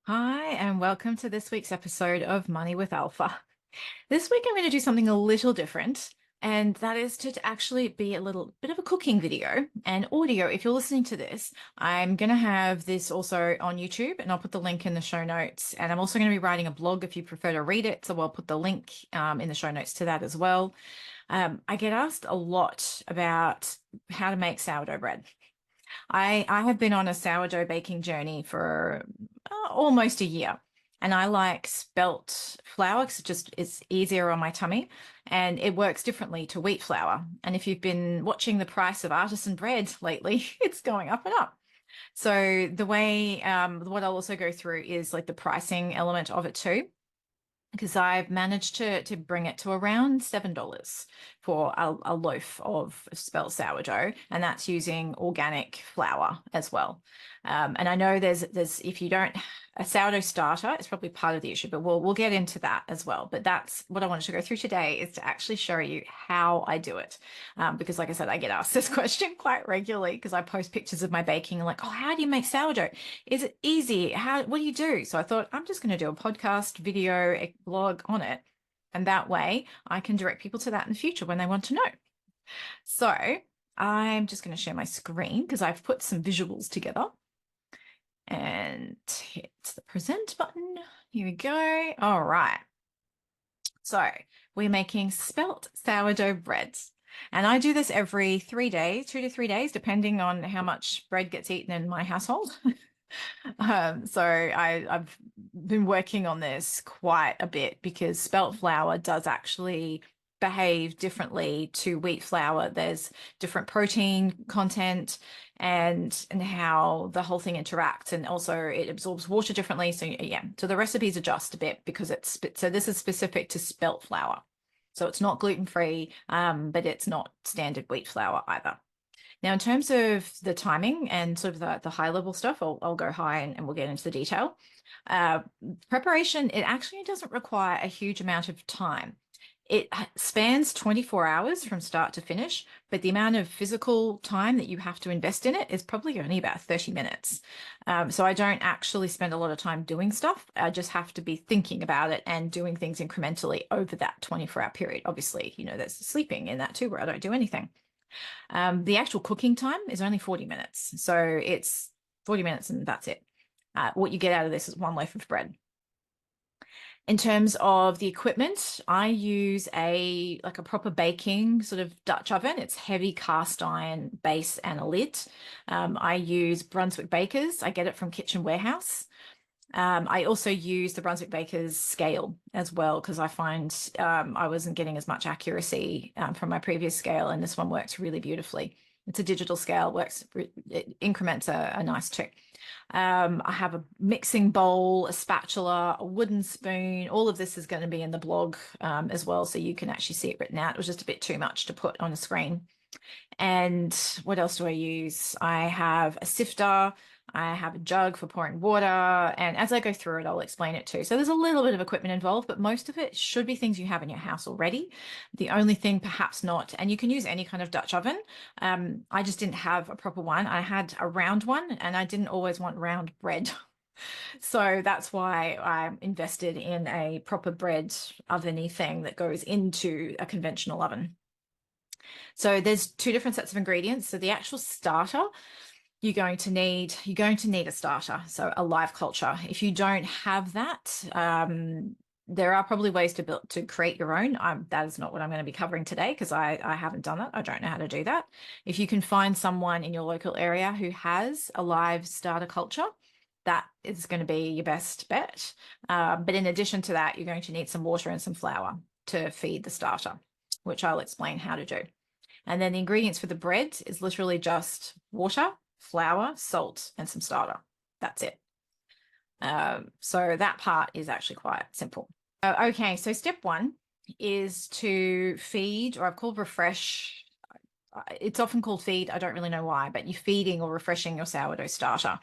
Hi, and welcome to this week's episode of Money with Alpha. This week I'm going to do something a little different, and that is to actually be a little bit of a cooking video and audio. If you're listening to this, I'm going to have this also on YouTube, and I'll put the link in the show notes. And I'm also going to be writing a blog if you prefer to read it, so I'll put the link in the show notes to that as well. I get asked a lot about how to make sourdough bread. I have been on a sourdough baking journey for almost a year. And I like spelt flour because it's easier on my tummy and it works differently to wheat flour. And if you've been watching the price of artisan bread lately, it's going up and up. So the way what I'll also go through is like the pricing element of it too, because I've managed to bring it to around $7 for a loaf of spelt sourdough, and that's using organic flour as well. And I know there's if you don't a sourdough starter, it's probably part of the issue, but we'll get into that as well. But that's what I wanted to go through today is to actually show you how I do it, because like I said, I get asked this question quite regularly because I post pictures of my baking and like, oh, how do you make sourdough? Is it easy? What do you do? So I thought I'm just going to do a podcast, video, a blog on it. And that way I can direct people to that in the future when they want to know. So I'm just going to share my screen because I've put some visuals together and hit the present button. Here we go. All right. So we're making spelt sourdough breads. And I do this every 3 days, 2 to 3 days, depending on how much bread gets eaten in my household. So I've been working on this quite a bit because spelt flour does actually behave differently to wheat flour. There's different protein content and how the whole thing interacts, and also it absorbs water differently. So yeah, so the recipes adjust a bit because so this is specific to spelt flour. So it's not gluten-free, but it's not standard wheat flour either. Now, in terms of the timing and sort of the high level stuff, I'll go high and we'll get into the detail. Uh, Preparation, it actually doesn't require a huge amount of time. It spans 24 hours from start to finish, but the amount of physical time that you have to invest in it is probably only about 30 minutes. So I don't actually spend a lot of time doing stuff. I just have to be thinking about it and doing things incrementally over that 24-hour period. Obviously, there's sleeping in that too, where I don't do anything. The actual cooking time is only 40 minutes. So it's 40 minutes and that's it. What you get out of this is one loaf of bread. In terms of the equipment, I use a proper baking sort of Dutch oven. It's heavy cast iron base and a lid. I use Brunswick Bakers. I get it from Kitchen Warehouse. I also use the Brunswick Bakers scale as well because I find I wasn't getting as much accuracy from my previous scale, and this one works really beautifully. It's a digital scale, increments are nice too. I have a mixing bowl, a spatula, a wooden spoon. All of this is going to be in the blog as well, so you can actually see it written out. It was just a bit too much to put on a screen. And what else do I use? I have a sifter. I have a jug for pouring water. And as I go through it, I'll explain it too. So there's a little bit of equipment involved, but most of it should be things you have in your house already. The only thing perhaps not, and you can use any kind of Dutch oven. I just didn't have a proper one. I had a round one and I didn't always want round bread. So that's why I invested in a proper bread oven-y thing that goes into a conventional oven. So there's two different sets of ingredients. So the actual starter, you're going to need a starter, so a live culture. If you don't have that, there are probably ways to create your own. That is not what I'm going to be covering today because I haven't done it. I don't know how to do that. If you can find someone in your local area who has a live starter culture, that is going to be your best bet. But in addition to that, you're going to need some water and some flour to feed the starter, which I'll explain how to do. And then the ingredients for the bread is literally just water, flour, salt, and some starter. That's it. So that part is actually quite simple. Okay, so step one is to feed, or I've called refresh. It's often called feed. I don't really know why, but you're feeding or refreshing your sourdough starter.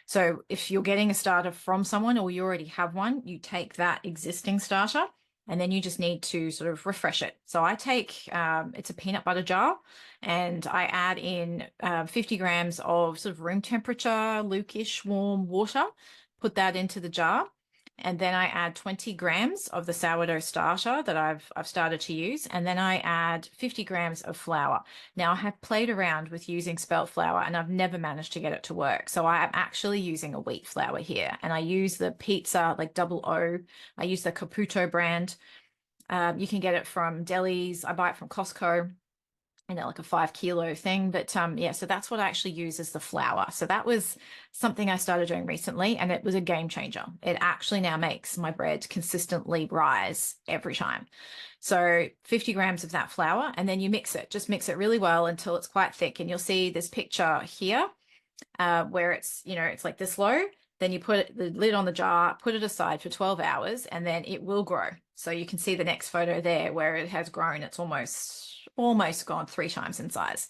So if you're getting a starter from someone or you already have one, you take that existing starter and then you just need to sort of refresh it. So I take, it's a peanut butter jar, and I add in 50 grams of sort of room temperature, Luke-ish warm water, put that into the jar. And then I add 20 grams of the sourdough starter that I've started to use. And then I add 50 grams of flour. Now I have played around with using spelt flour and I've never managed to get it to work. So I am actually using a wheat flour here. And I use the pizza, like double O. I use the Caputo brand. You can get it from delis. I buy it from Costco, like a 5 kilo thing. But yeah, so that's what I actually use as the flour. So that was something I started doing recently and it was a game changer. It actually now makes my bread consistently rise every time. So 50 grams of that flour, and then you mix it, just mix it really well until it's quite thick. And you'll see this picture here where it's, it's like this low. Then you put the lid on the jar, put it aside for 12 hours, and then it will grow. So you can see the next photo there where it has grown. It's almost gone 3 times in size.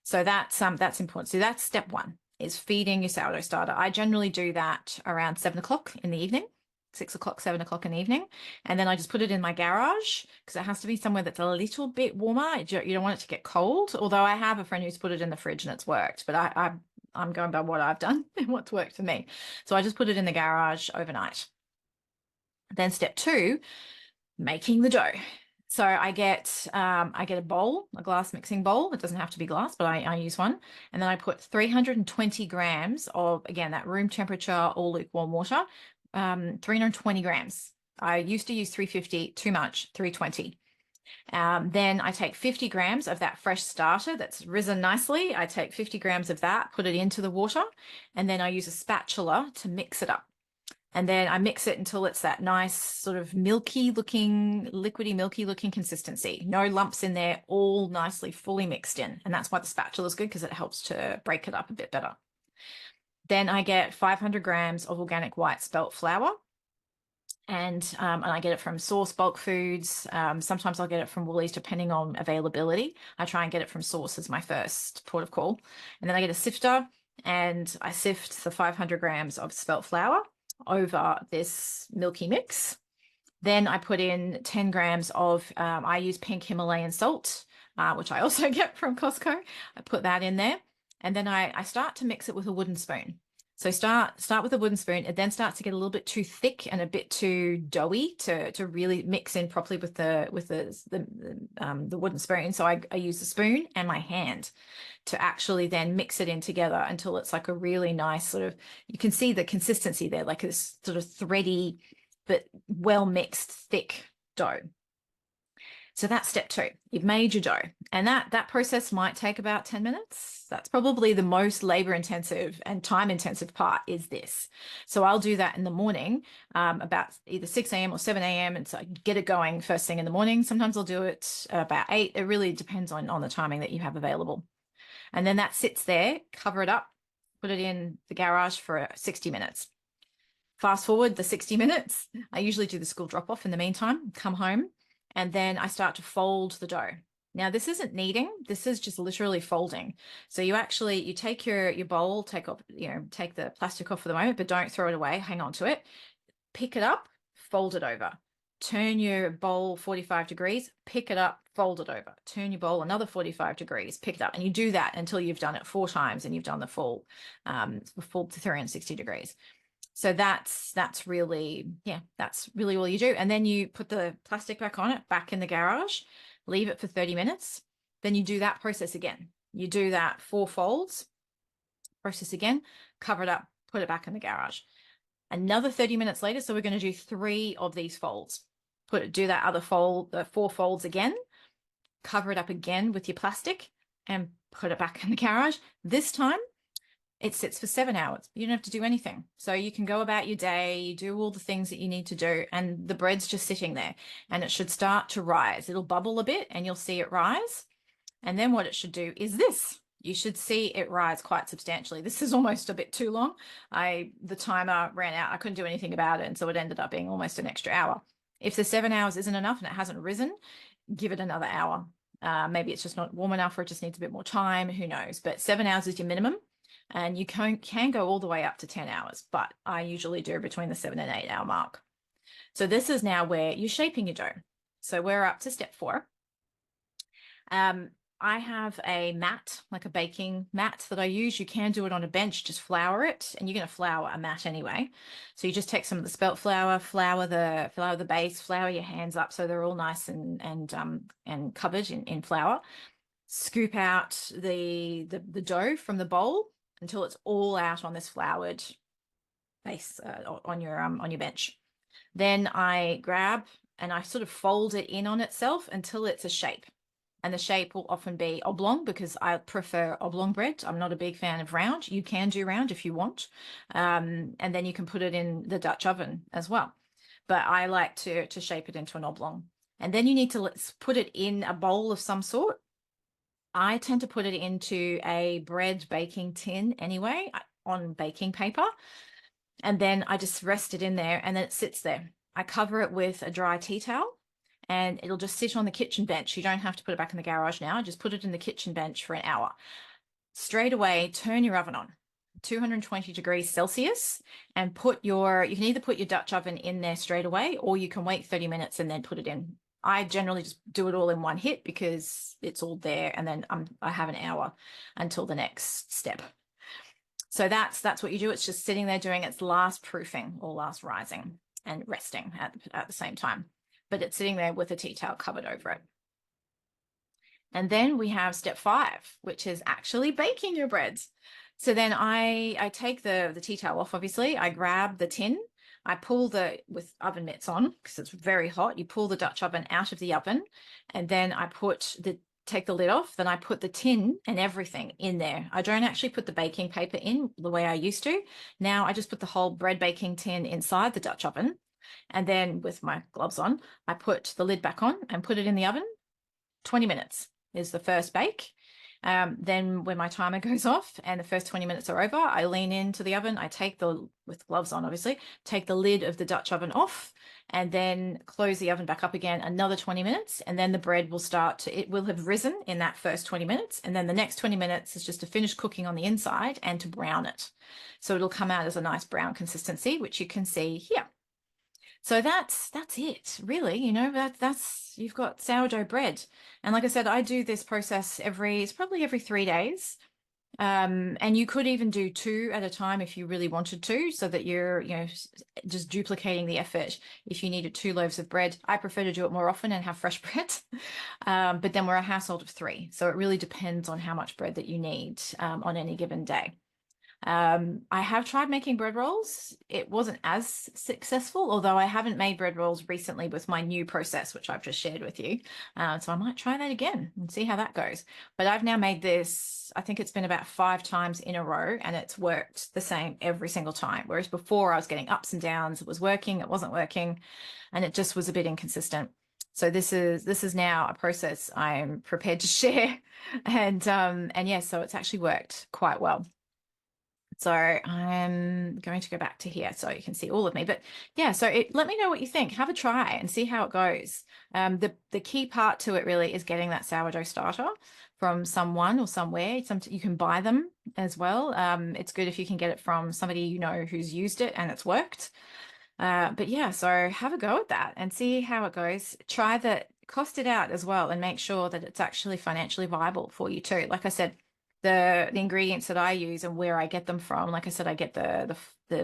So that's important. So that's step 1, is feeding your sourdough starter. I generally do that around 7 o'clock in the evening, 6 o'clock, 7 o'clock in the evening. And then I just put it in my garage because it has to be somewhere that's a little bit warmer. You don't want it to get cold. Although I have a friend who's put it in the fridge and it's worked, but I'm going by what I've done and what's worked for me. So I just put it in the garage overnight. Then step 2, making the dough. So I get a bowl, a glass mixing bowl. It doesn't have to be glass, but I use one. And then I put 320 grams of, again, that room temperature or lukewarm water, 320 grams. I used to use 350, too much, 320. Then I take 50 grams of that fresh starter that's risen nicely. I take 50 grams of that, put it into the water, and then I use a spatula to mix it up. And then I mix it until it's that nice sort of milky looking, liquidy, milky looking consistency. No lumps in there, all nicely fully mixed in. And that's why the spatula is good, because it helps to break it up a bit better. Then I get 500 grams of organic white spelt flour. And I get it from Source Bulk Foods. Sometimes I'll get it from Woolies, depending on availability. I try and get it from Source as my first port of call. And then I get a sifter and I sift the 500 grams of spelt flour over this milky mix. Then I put in 10 grams of, I use pink Himalayan salt, which I also get from Costco. I put that in there. And then I start to mix it with a wooden spoon. So start with a wooden spoon. It then starts to get a little bit too thick and a bit too doughy to really mix in properly with the wooden spoon. So I use the spoon and my hand to actually then mix it in together until it's like a really nice sort of, you can see the consistency there, like this sort of thready but well mixed thick dough. So that's step 2. You've made your dough, and that process might take about 10 minutes. That's probably the most labor intensive and time intensive part, is this. So I'll do that in the morning, about either 6 a.m. or 7 a.m. and so I get it going first thing in the morning. Sometimes I'll do it about 8. It really depends on the timing that you have available. And then that sits there, cover it up, put it in the garage for 60 minutes. Fast forward the 60 minutes. I usually do the school drop off in the meantime, come home, and then I start to fold the dough. Now this isn't kneading, this is just literally folding. So you take your bowl, take the plastic off for the moment, but don't throw it away, hang on to it. Pick it up, fold it over. Turn your bowl 45 degrees, pick it up, fold it over. Turn your bowl another 45 degrees, pick it up. And you do that until you've done it 4 times and you've done the full 360 degrees. So that's really all you do. And then you put the plastic back on it, back in the garage, leave it for 30 minutes. Then you do that process again. You do that 4 folds, process again, cover it up, put it back in the garage. Another 30 minutes later, so we're going to do 3 of these folds. Do that other fold, the 4 folds again, cover it up again with your plastic and put it back in the garage. This time, it sits for 7 hours. You don't have to do anything. So you can go about your day, you do all the things that you need to do, and the bread's just sitting there and it should start to rise. It'll bubble a bit and you'll see it rise. And then what it should do is this. You should see it rise quite substantially. This is almost a bit too long. The timer ran out. I couldn't do anything about it. And so it ended up being almost an extra hour. If the 7 hours isn't enough and it hasn't risen, give it another hour. Maybe it's just not warm enough or it just needs a bit more time. Who knows? But 7 hours is your minimum. And you can go all the way up to 10 hours, but I usually do between the 7 and 8 hour mark. So this is now where you're shaping your dough. So we're up to step 4. I have a mat, like a baking mat that I use. You can do it on a bench, just flour it, and you're going to flour a mat anyway. So you just take some of the spelt flour, flour the base, flour your hands up so they're all nice and covered in flour. Scoop out the dough from the bowl until it's all out on this floured base on your bench. Then I grab and I sort of fold it in on itself until it's a shape. And the shape will often be oblong because I prefer oblong bread. I'm not a big fan of round. You can do round if you want. And then you can put it in the Dutch oven as well. But I like to shape it into an oblong. And then you need to put it in a bowl of some sort. I tend to put it into a bread baking tin anyway, on baking paper. And then I just rest it in there and then it sits there. I cover it with a dry tea towel and it'll just sit on the kitchen bench. You don't have to put it back in the garage now. Just put it in the kitchen bench for an hour. Straight away, turn your oven on, 220 degrees Celsius, and you can either put your Dutch oven in there straight away, or you can wait 30 minutes and then put it in. I generally just do it all in one hit because it's all there, and then I have an hour until the next step. So that's what you do. It's just sitting there doing its last proofing or last rising and resting at the same time. But it's sitting there with a tea towel covered over it. And then we have step 5, which is actually baking your bread. So then I take the tea towel off, obviously. I grab the tin. I pull with oven mitts on because it's very hot. You pull the Dutch oven out of the oven, and then I take the lid off. Then I put the tin and everything in there. I don't actually put the baking paper in the way I used to. Now I just put the whole bread baking tin inside the Dutch oven. And then with my gloves on, I put the lid back on and put it in the oven. 20 minutes is the first bake. Then when my timer goes off and the first 20 minutes are over, I lean into the oven. I with gloves on, obviously, take the lid of the Dutch oven off and then close the oven back up again another 20 minutes. And then the bread it will have risen in that first 20 minutes. And then the next 20 minutes is just to finish cooking on the inside and to brown it. So it'll come out as a nice brown consistency, which you can see here. So that's it, really. You've got sourdough bread. And like I said, I do this process it's probably every 3 days. And you could even do 2 at a time if you really wanted to, so that you're, just duplicating the effort if you needed 2 loaves of bread. I prefer to do it more often and have fresh bread. But then we're a household of 3. So it really depends on how much bread that you need on any given day. I have tried making bread rolls. It wasn't as successful, although I haven't made bread rolls recently with my new process, which I've just shared with you. So I might try that again and see how that goes. But I've now made this, I think it's been about 5 times in a row, and it's worked the same every single time. Whereas before I was getting ups and downs. It was working, it wasn't working, and it just was a bit inconsistent. So this is now a process I'm prepared to share. And yeah, so it's actually worked quite well. So I'm going to go back to here so you can see all of me. But yeah, so let me know what you think. Have a try and see how it goes. The key part to it really is getting that sourdough starter from someone or somewhere. You can buy them as well. It's good if you can get it from somebody you know who's used it and it's worked. But yeah, so have a go at that and see how it goes. Cost it out as well and make sure that it's actually financially viable for you too. Like I said, the ingredients that I use and where I get them from. Like I said, I get the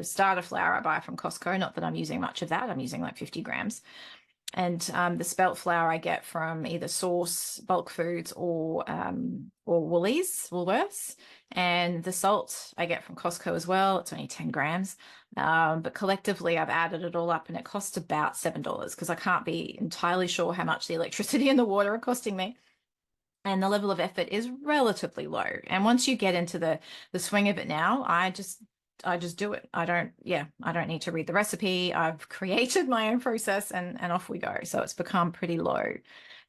starter flour I buy from Costco. Not that I'm using much of that. I'm using like 50 grams. And the spelt flour I get from either Source, Bulk Foods, or Woolworths. And the salt I get from Costco as well. It's only 10 grams. But collectively, I've added it all up and it costs about $7 because I can't be entirely sure how much the electricity and the water are costing me. And the level of effort is relatively low. And once you get into the swing of it now, I just do it. I don't need to read the recipe. I've created my own process and off we go. So it's become pretty low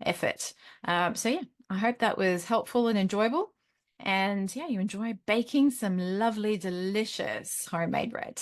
effort. So yeah, I hope that was helpful and enjoyable. And yeah, you enjoy baking some lovely, delicious homemade bread.